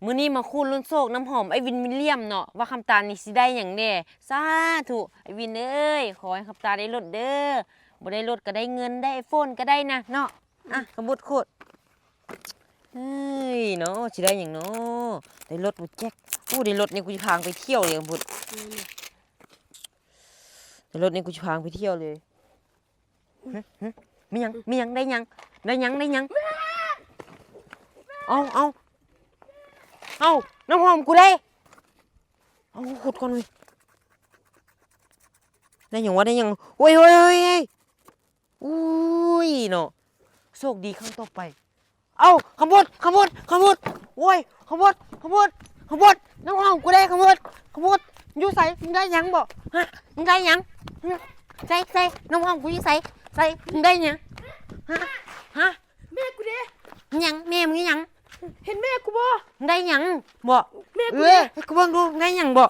มื้อนี้มาคูณลุ้นโชคน้ำหอมไอวินวิลเลียมเนาะว่าคำตาลนี่สิได้หยังแน่สาธุไอวินเอ้ยขอให้คำตาได้รถเด้อบ่ได้รถก็ได้เงินได้ไอโฟนก็ได้นะเนาะอ่ะขบุดโคตรเฮ้ยเนาะสิได้หยังเนาะได้รถบ่แจ๊กอู้ได้รถนี่กูสิพาไปเที่ยวเลยขบุดได้รถนี่กูสิพาไปเที่ยวเลยมีหยังได้หยังเอาน้ำหอมกูได้เอาขุดก่อนเลยได้หยังวะได้หยังโอ้ยอุ้ยเนาะโชคดีครั้งต่อไปเอาขบวนโอ้ยขบวนน้ำหอมกูได้ขบวนอยู่ใส่มึงได้หยังบ่ฮะมึงได้หยังใส่น้ำหอมกูอยู่ใส่มึงได้หยังฮะแม่กูเด้ หยังแม่มึงหยัง เห็นแม่กูบ่ ได้หยังบ่แม่กูเด้ให้กูเบิ่งดูได้หยังบ่